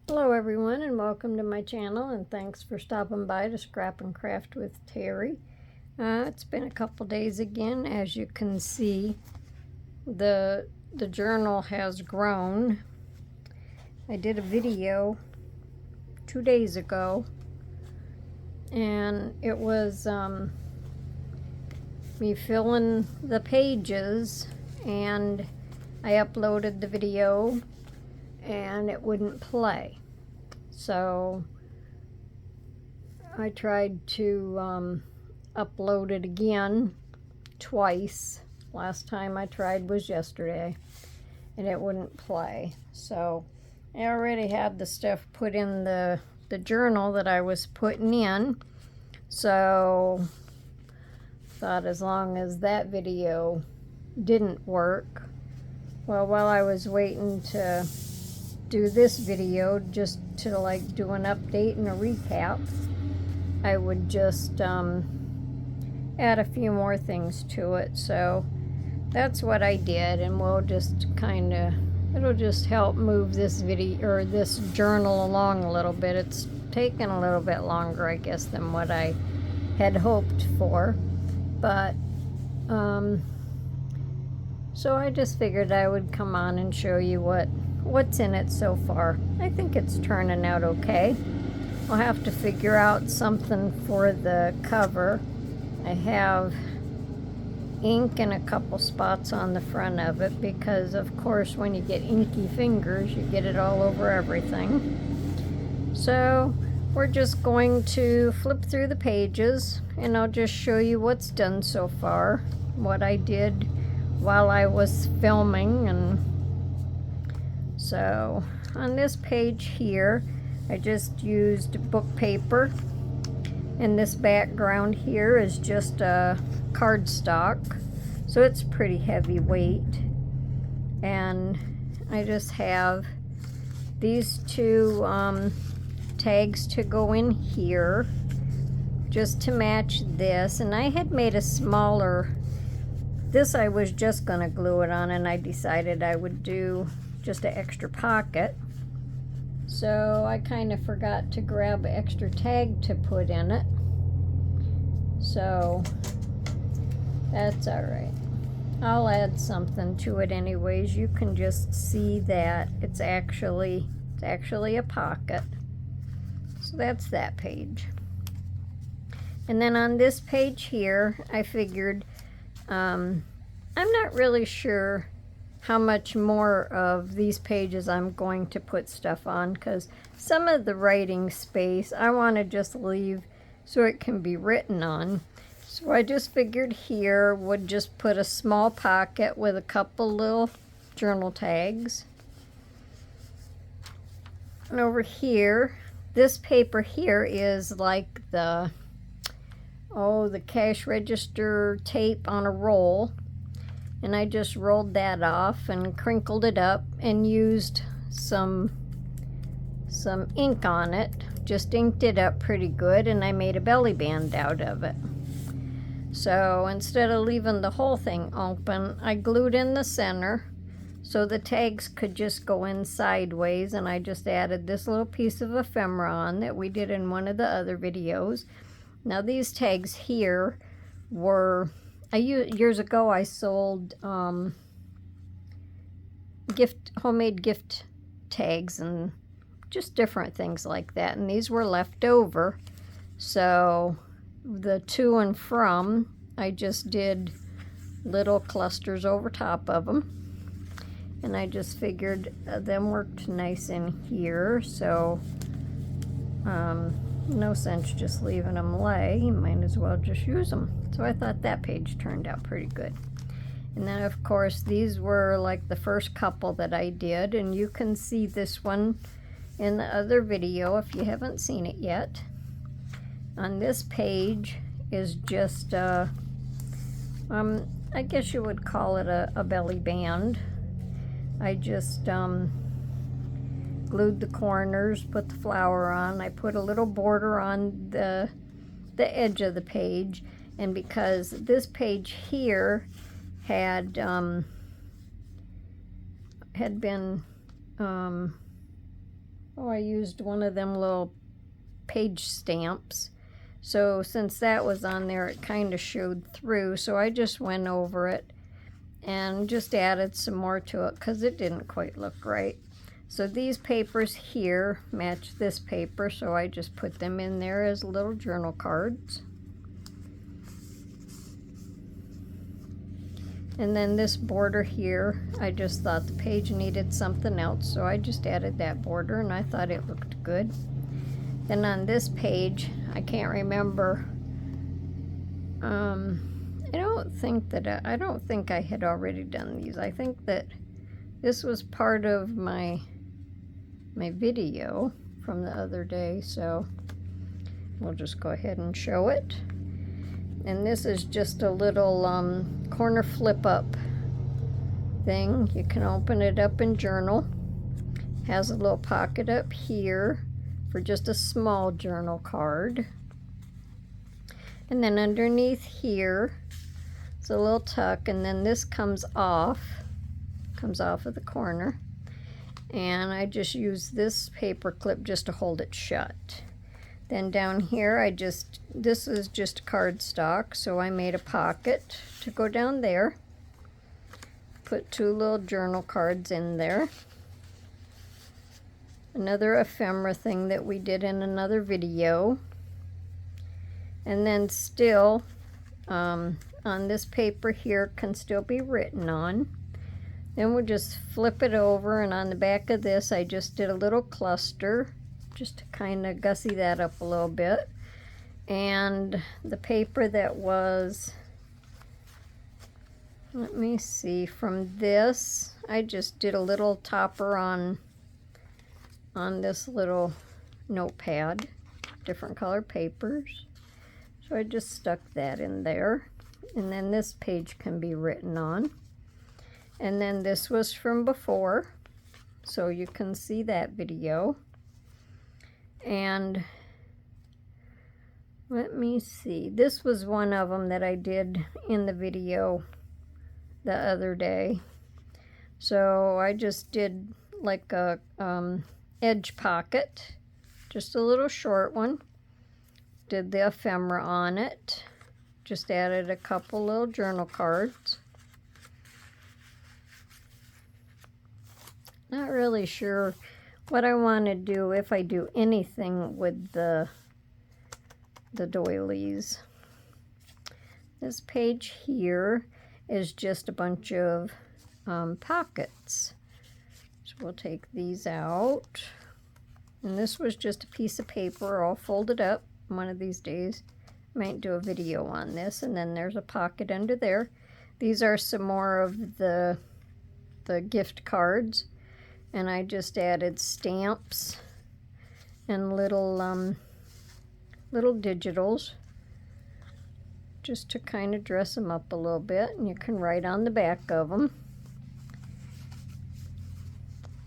Hello everyone and welcome to my channel, and thanks for stopping by to Scrap and Craft with Terry. It's been a couple days again. As you can see, the journal has grown. I did a video 2 days ago and it was me filling the pages, and I uploaded the video and it wouldn't play. So I tried to upload it again twice. Last time I tried was yesterday and it wouldn't play. So I already had the stuff put in the journal that I was putting in. So thought as long as that video didn't work, well, while I was waiting to do this video, just to do an update and a recap, I would just add a few more things to it. So that's what I did, and we'll just it'll just help move this video or this journal along a little bit. It's taken a little bit longer, I guess, than what I had hoped for, but so I just figured I would come on and show you what's in it so far. I think it's turning out okay. I'll have to figure out something for the cover. I have ink in a couple spots on the front of it because, of course, when you get inky fingers, you get it all over everything. So we're just going to flip through the pages and I'll just show you what's done so far, what I did while I was filming. And so on this page here, I just used book paper, and this background here is just a cardstock, so it's pretty heavy weight. And I just have these two tags to go in here just to match this, and I had made a smaller. This I was just gonna glue it on, and I decided I would do just an extra pocket. So I kind of forgot to grab an extra tag to put in it. So that's all right. I'll add something to it anyways. You can just see that it's actually a pocket. So that's that page. And then on this page here, I figured I'm not really sure how much more of these pages I'm going to put stuff on, because some of the writing space I want to just leave so it can be written on. So I just figured here would just put a small pocket with a couple little journal tags. And over here, this paper here is like the cash register tape on a roll, and I just rolled that off and crinkled it up and used some ink on it, just inked it up pretty good, and I made a belly band out of it. So instead of leaving the whole thing open, I glued in the center so the tags could just go in sideways, and I just added this little piece of ephemera on that we did in one of the other videos. Now these tags here were, years ago I sold homemade gift tags and just different things like that, and these were left over. So the to and from, I just did little clusters over top of them, and I just figured them worked nice in here. So no sense just leaving them lay. You might as well just use them. So I thought that page turned out pretty good. And then, of course, these were like the first couple that I did, and you can see this one in the other video if you haven't seen it yet. On this page is just I guess you would call it a belly band. I just glued the corners, put the flower on. I put a little border on the edge of the page, and because this page here had been Oh, I used one of them little page stamps. So since that was on there, it kind of showed through. So I just went over it and just added some more to it because it didn't quite look right. So these papers here match this paper, so I just put them in there as little journal cards. And then this border here, I just thought the page needed something else, so I just added that border and I thought it looked good. Then on this page, I can't remember, I don't think I had already done these. I think that this was part of my video from the other day, so we'll just go ahead and show it. And this is just a little corner flip up thing. You can open it up in journal. Has a little pocket up here for just a small journal card. And then underneath here, it's a little tuck, and then this comes off of the corner. And I just use this paper clip just to hold it shut. Then down here, this is just cardstock, so I made a pocket to go down there. Put two little journal cards in there. Another ephemera thing that we did in another video. And then still, on this paper here, can still be written on. Then we'll just flip it over, and on the back of this, I just did a little cluster just to kind of gussy that up a little bit. And the paper that was, let me see, from this, I just did a little topper on this little notepad, different color papers. So I just stuck that in there. And then this page can be written on. And then this was from before, so you can see that video. And let me see, this was one of them that I did in the video the other day. So I just did like a edge pocket, just a little short one. Did the ephemera on it. Just added a couple little journal cards. Not really sure what I want to do, if I do anything with the doilies. This page here is just a bunch of pockets. So we'll take these out. And this was just a piece of paper all folded up. One of these days I might do a video on this. And then there's a pocket under there. These are some more of the gift cards. And I just added stamps and little digitals just to kind of dress them up a little bit. And you can write on the back of them.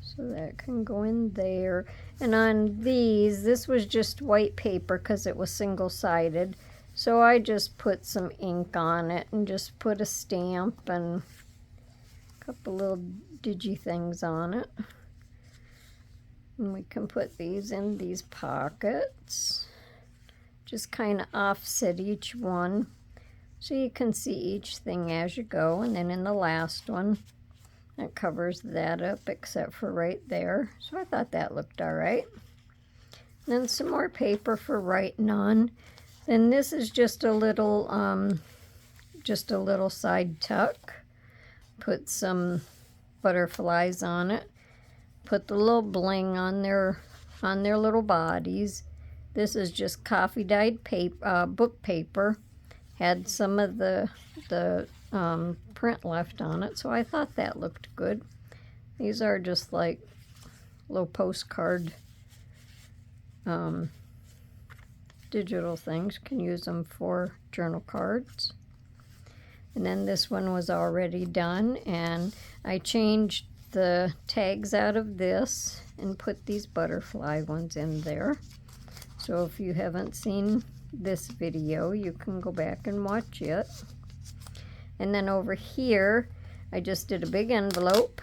So that can go in there. And on these, this was just white paper because it was single-sided. So I just put some ink on it and just put a stamp and a couple little digi things on it. And we can put these in these pockets. Just kind of offset each one so you can see each thing as you go. And then in the last one, that covers that up except for right there. So I thought that looked all right. Then some more paper for writing on. Then this is just a little side tuck. Put some butterflies on it. Put the little bling on their little bodies. This is just coffee dyed paper, book paper. Had some of the print left on it, so I thought that looked good. These are just like little postcard digital things. Can use them for journal cards. And then this one was already done, and I changed the tags out of this and put these butterfly ones in there. So if you haven't seen this video, you can go back and watch it. And then over here, I just did a big envelope.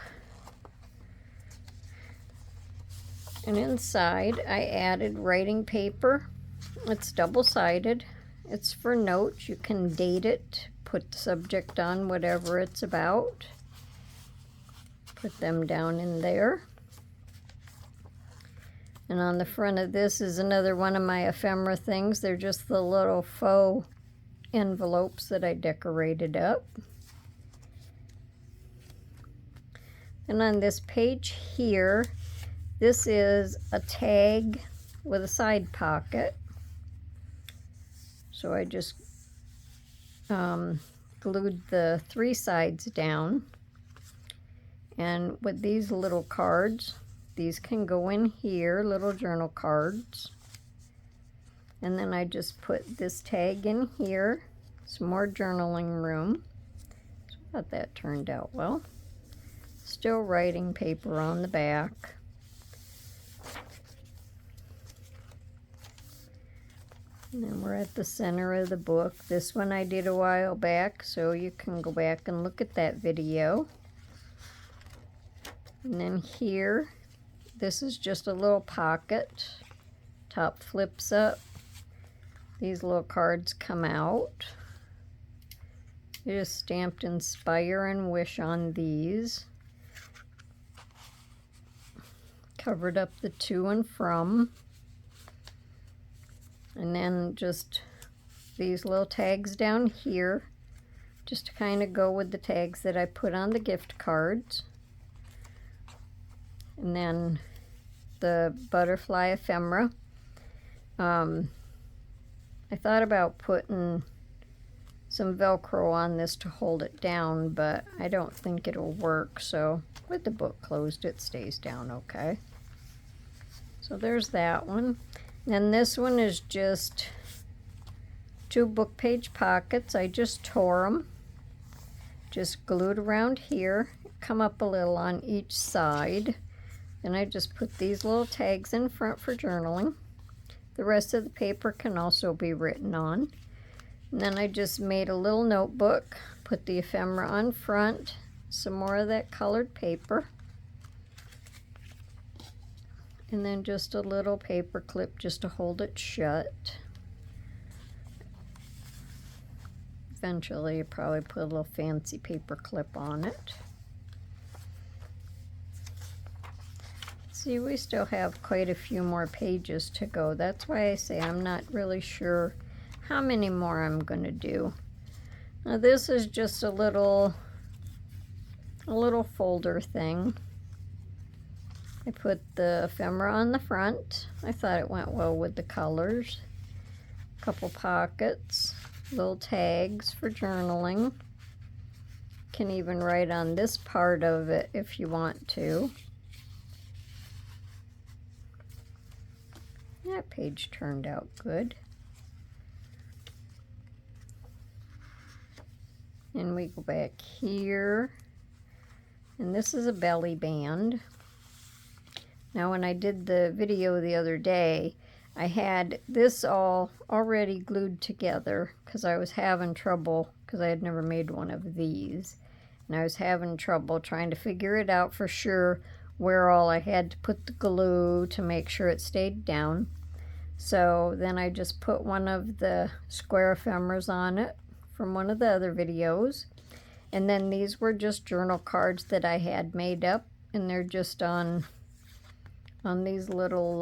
And inside I added writing paper. It's double-sided. It's for notes. You can date it, put the subject on whatever it's about. Put them down in there. And on the front of this is another one of my ephemera things. They're just the little faux envelopes that I decorated up. And on this page here, this is a tag with a side pocket. So I just glued the 3 sides down. And with these little cards, these can go in here, little journal cards. And then I just put this tag in here, some more journaling room. So I thought that turned out well. Still writing paper on the back. And then we're at the center of the book. This one I did a while back, so you can go back and look at that video. And then here, this is just a little pocket. Top flips up. These little cards come out. I just stamped Inspire and Wish on these. Covered up the to and from. And then just these little tags down here, just to kind of go with the tags that I put on the gift cards. And then the butterfly ephemera. I thought about putting some Velcro on this to hold it down, but I don't think it'll work. So with the book closed, it stays down okay. So there's that one. Then this one is just 2 book page pockets. I just tore them. Just glued around here. Come up a little on each side. And I just put these little tags in front for journaling. The rest of the paper can also be written on. And then I just made a little notebook. Put the ephemera on front. Some more of that colored paper. And then just a little paper clip just to hold it shut. Eventually, you probably put a little fancy paper clip on it. See, we still have quite a few more pages to go. That's why I say I'm not really sure how many more I'm going to do. Now, this is just a little folder thing. I put the ephemera on the front. I thought it went well with the colors. A couple pockets, little tags for journaling. Can even write on this part of it if you want to. That page turned out good. And we go back here. And this is a belly band. Now, when I did the video the other day, I had this all already glued together because I was having trouble, because I had never made one of these. And I was having trouble trying to figure it out for sure where all I had to put the glue to make sure it stayed down. So then I just put one of the square ephemeras on it from one of the other videos. And then these were just journal cards that I had made up, and they're just on these little,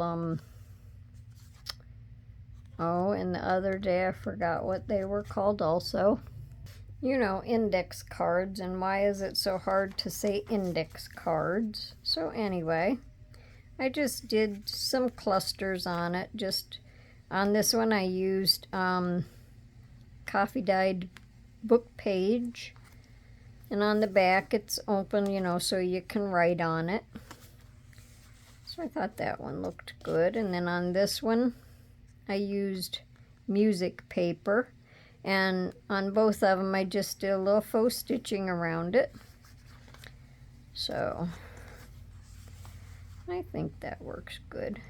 and the other day I forgot what they were called also. You know, index cards, and why is it so hard to say index cards? So anyway, I just did some clusters on it. Just on this one I used coffee dyed book page, and on the back it's open, you know, so you can write on it. So I thought that one looked good. And then on this one, I used music paper. And on both of them, I just did a little faux stitching around it. So I think that works good.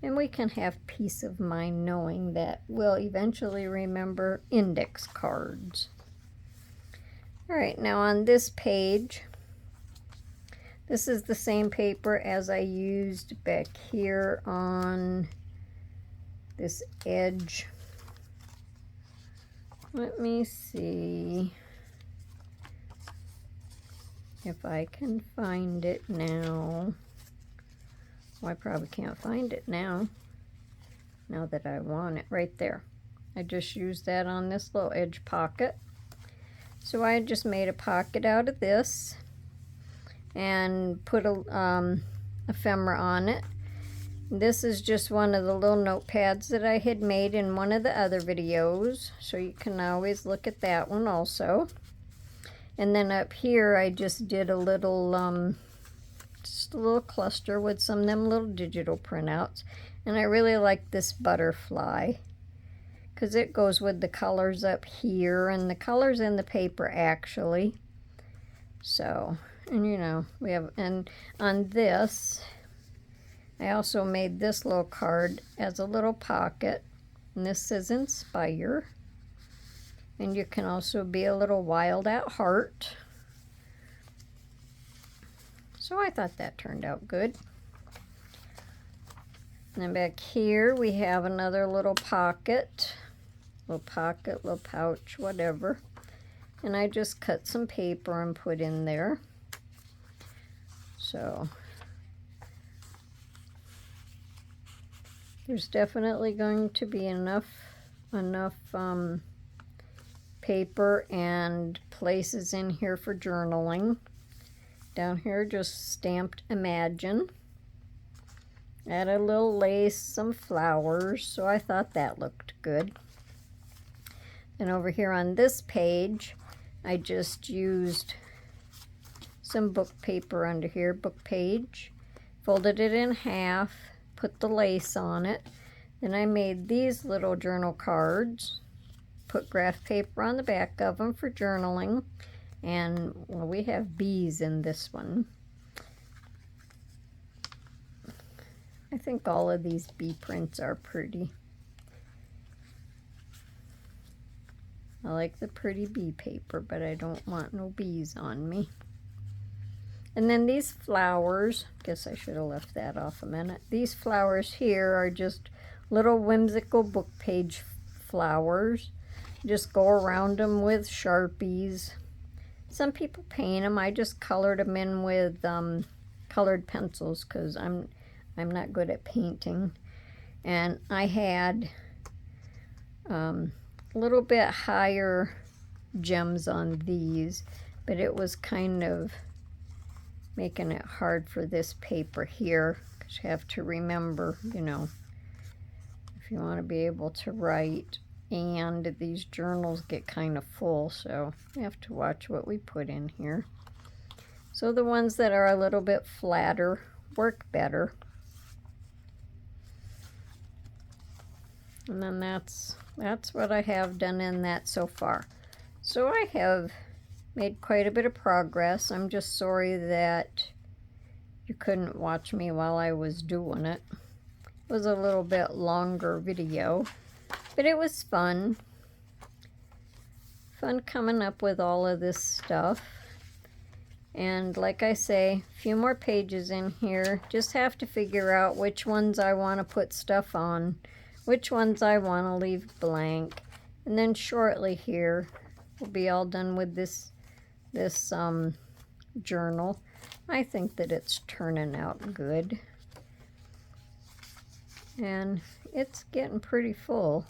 And we can have peace of mind knowing that we'll eventually remember index cards. All right, now on this page, This is the same paper as I used back here on this edge. Let me see if I can find it now. Well, I probably can't find it now that I want it. Right there. I just used that on this little edge pocket. So I just made a pocket out of this and put a ephemera on it. This is just one of the little notepads that I had made in one of the other videos, so you can always look at that one also. And then up here I just did a little just a little cluster with some of them little digital printouts. And I really like this butterfly because it goes with the colors up here and the colors in the paper actually. So, and you know, we have, and on this I also made this little card as a little pocket, and this says Inspire. And you can also be a little wild at heart. So I thought that turned out good. And then back here we have another little pocket, little pouch, whatever. And I just cut some paper and put in there. So there's definitely going to be enough paper and places in here for journaling. Down here just stamped Imagine. Add a little lace, some flowers, so I thought that looked good. And over here on this page, I just used some book paper under here, book page, folded it in half, put the lace on it. Then I made these little journal cards, put graph paper on the back of them for journaling, and well, we have bees in this one. I think all of these bee prints are pretty. I like the pretty bee paper, but I don't want no bees on me. And then these flowers, guess I should have left that off a minute. These flowers here are just little whimsical book page flowers. Just go around them with Sharpies. Some people paint them. I just colored them in with colored pencils because I'm not good at painting. And I had a little bit higher gems on these, but it was kind of making it hard for this paper here, because you have to remember, you know, if you want to be able to write, and these journals get kind of full, so you have to watch what we put in here. So the ones that are a little bit flatter work better. And then that's what I have done in that so far. So I have made quite a bit of progress. I'm just sorry that you couldn't watch me while I was doing it. It was a little bit longer video, but it was fun. Fun coming up with all of this stuff. And like I say, a few more pages in here. Just have to figure out which ones I want to put stuff on, which ones I want to leave blank. And then shortly here, we'll be all done with this journal. I think that it's turning out good. And it's getting pretty full.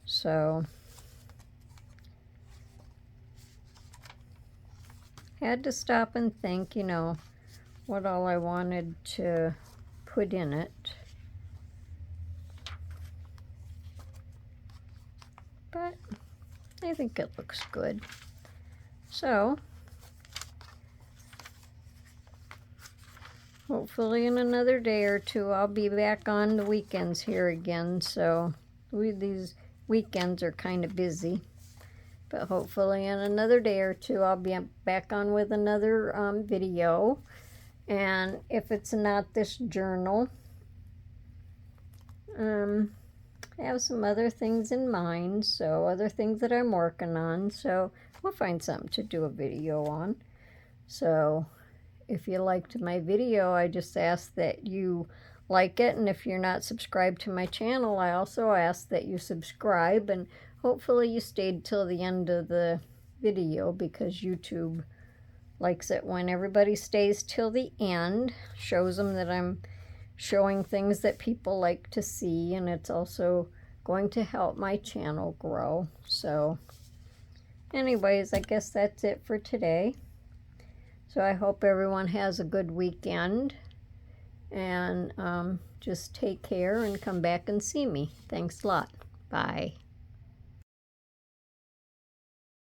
So had to stop and think, you know, what all I wanted to put in it. But I think it looks good. So hopefully in another day or two I'll be back on the weekends here again. So these weekends are kind of busy. But hopefully in another day or two I'll be back on with another video. And if it's not this journal, I have some other things in mind, so other things that I'm working on, so we'll find something to do a video on. So if you liked my video, I just ask that you like it. And if you're not subscribed to my channel, I also ask that you subscribe. And hopefully you stayed till the end of the video, because YouTube likes it when everybody stays till the end. Shows them that I'm showing things that people like to see, and it's also going to help my channel grow. So anyways, I guess that's it for today. So I hope everyone has a good weekend, and just take care and come back and see me. Thanks a lot. Bye.